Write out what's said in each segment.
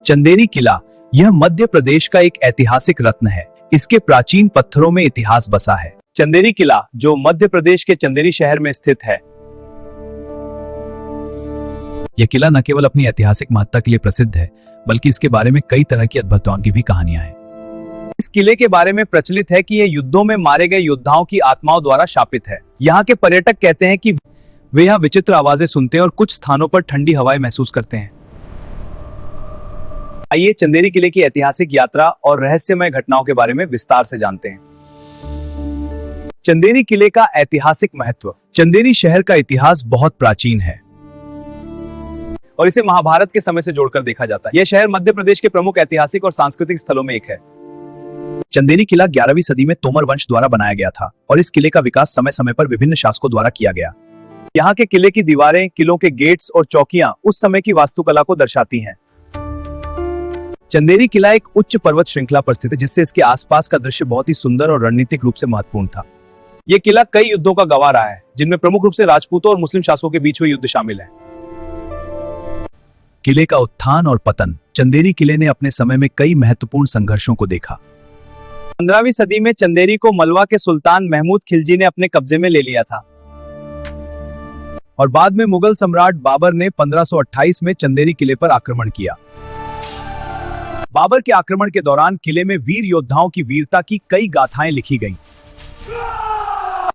चंदेरी किला यह मध्य प्रदेश का एक ऐतिहासिक रत्न है। इसके प्राचीन पत्थरों में इतिहास बसा है। चंदेरी किला जो मध्य प्रदेश के चंदेरी शहर में स्थित है। यह किला न केवल अपनी ऐतिहासिक महत्ता के लिए प्रसिद्ध है, बल्कि इसके बारे में कई तरह की अद्भुतताओं की भी कहानियां हैं। इस किले के बारे में प्रचलित है कि यह युद्धों में मारे गए योद्धाओं की आत्माओं द्वारा शापित है। यहाँ के पर्यटक कहते हैं कि वे यहाँ विचित्र आवाजें सुनते हैं और कुछ स्थानों पर ठंडी हवाएं महसूस करते हैं। आइए चंदेरी किले की ऐतिहासिक यात्रा और रहस्यमय घटनाओं के बारे में विस्तार से जानते हैं। चंदेरी किले का ऐतिहासिक महत्व। चंदेरी शहर का इतिहास बहुत प्राचीन है और इसे महाभारत के समय से जोड़कर देखा जाता है। यह शहर मध्य प्रदेश के प्रमुख ऐतिहासिक और सांस्कृतिक स्थलों में एक है। चंदेरी किला 11वीं सदी में तोमर वंश द्वारा बनाया गया था और इस किले का विकास समय समय पर विभिन्न शासकों द्वारा किया गया। यहाँ के किले की दीवारें, किलों के गेट्स और चौकियां उस समय की वास्तुकला को दर्शाती हैं। चंदेरी किला एक उच्च पर्वत श्रृंखला पर स्थित है, जिससे इसके आसपास का दृश्य बहुत ही सुंदर और रणनीतिक रूप से महत्वपूर्ण था। यह किला कई युद्धों का गवाह रहा है, जिनमें प्रमुख रूप से राजपूतों और मुस्लिम शासकों के बीच हुए युद्ध शामिल है। किले का उत्थान और पतन। चंदेरी किले ने अपने समय में कई महत्वपूर्ण संघर्षों को देखा। 15वीं सदी में चंदेरी को मलवा के सुल्तान महमूद खिलजी ने अपने कब्जे में ले लिया था और बाद में मुगल सम्राट बाबर ने 1528 में चंदेरी किले पर आक्रमण किया। बाबर के आक्रमण के दौरान किले में वीर योद्धाओं की वीरता की कई गाथाएं लिखी गईं,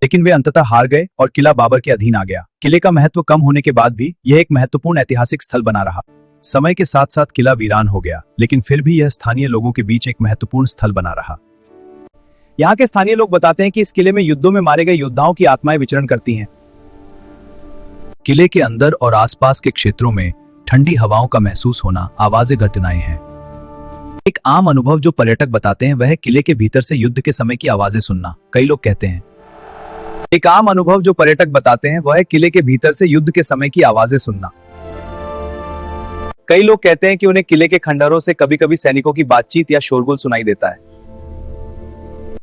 लेकिन वे अंततः हार गए और किला बाबर के अधीन आ गया। किले का महत्व कम होने के बाद भी यह एक महत्वपूर्ण ऐतिहासिक स्थल बना रहा। समय के साथ साथ किला वीरान हो गया, लेकिन फिर भी यह स्थानीय लोगों के बीच एक महत्वपूर्ण स्थल बना रहा। यहाँ के स्थानीय लोग बताते हैं कि इस किले में युद्धों में मारे गए योद्धाओं की आत्माएं विचरण करती हैं। किले के अंदर और आसपास के क्षेत्रों में ठंडी हवाओं का महसूस होना, आवाजें, घटनाएं हैं। एक आम अनुभव जो पर्यटक बताते हैं वह है किले के भीतर से युद्ध के समय की आवाजें सुनना। कई लोग कहते हैं एक आम अनुभव जो पर्यटक बताते हैं वह है किले के भीतर से युद्ध के समय की आवाजें सुनना। कई लोग कहते हैं कि उन्हें किले के खंडहरों से कभी-कभी सैनिकों की बातचीत या शोरगुल सुनाई देता है।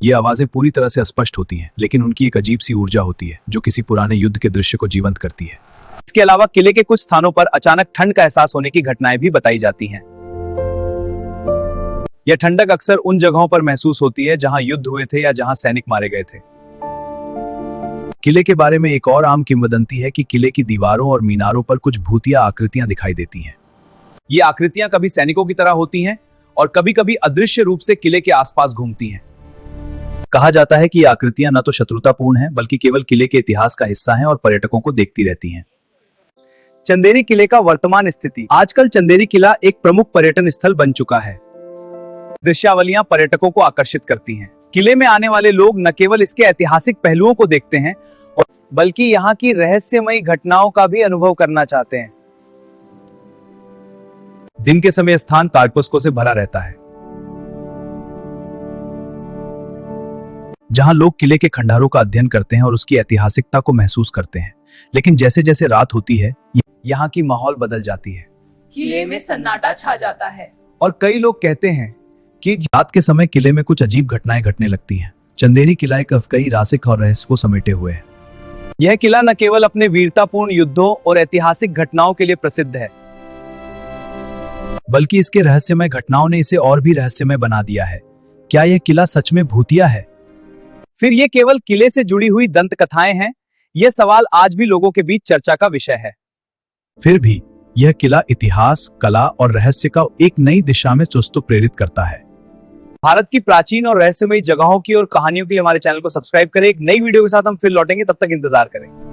ये आवाजें पूरी तरह से अस्पष्ट होती हैं, लेकिन उनकी एक अजीब सी ऊर्जा होती है जो किसी पुराने युद्ध के दृश्य को जीवंत करती है। इसके अलावा किले के कुछ स्थानों पर अचानक ठंड का एहसास होने की घटनाएं भी बताई जाती हैं। यह ठंडक अक्सर उन जगहों पर महसूस होती है जहां युद्ध हुए थे या जहां सैनिक मारे गए थे। किले के बारे में एक और आम किंवदंती है कि किले की दीवारों और मीनारों पर कुछ भूतिया आकृतियां दिखाई देती हैं। ये आकृतियां कभी सैनिकों की तरह होती हैं और कभी-कभी अदृश्य रूप से किले के आसपास घूमती हैं। कहा जाता है कि ये आकृतियां न तो शत्रुतापूर्ण हैं, बल्कि केवल किले के इतिहास का हिस्सा हैं और पर्यटकों को देखती रहती हैं। चंदेरी किले का वर्तमान स्थिति। आजकल चंदेरी किला एक प्रमुख पर्यटन स्थल बन चुका है। दृश्यावलियां पर्यटकों को आकर्षित करती हैं। किले में आने वाले लोग न केवल इसके ऐतिहासिक पहलुओं को देखते हैं, बल्कि यहाँ की रहस्यमयी घटनाओं का भी अनुभव करना चाहते हैं। दिन के समय स्थान तारपस्कों से भरा रहता है, जहां लोग किले के खंडहरों का अध्ययन करते हैं और उसकी ऐतिहासिकता को महसूस करते हैं। लेकिन जैसे जैसे रात होती है, यहाँ की माहौल बदल जाती है। किले में सन्नाटा छा जाता है और कई लोग कहते हैं कि रात के समय किले में कुछ अजीब घटनाएं घटने लगती हैं। चंदेरी किला एक कई रासिक और रहस्य को समेटे हुए है। यह किला न केवल अपने वीरतापूर्ण युद्धों और ऐतिहासिक घटनाओं के लिए प्रसिद्ध है, बल्कि इसके रहस्यमय घटनाओं ने इसे और भी रहस्यमय बना दिया है। क्या यह किला सच में भूतिया है? फिर यह केवल किले से जुड़ी हुई दंत कथाएं हैं? यह सवाल आज भी लोगों के बीच चर्चा का विषय है। फिर भी यह किला इतिहास, कला और रहस्य का एक नई दिशा में चुस्त प्रेरित करता है। भारत की प्राचीन और रहस्यमयी जगहों की और कहानियों के लिए हमारे चैनल को सब्सक्राइब करें। एक नई वीडियो के साथ हम फिर लौटेंगे, तब तक इंतजार करें।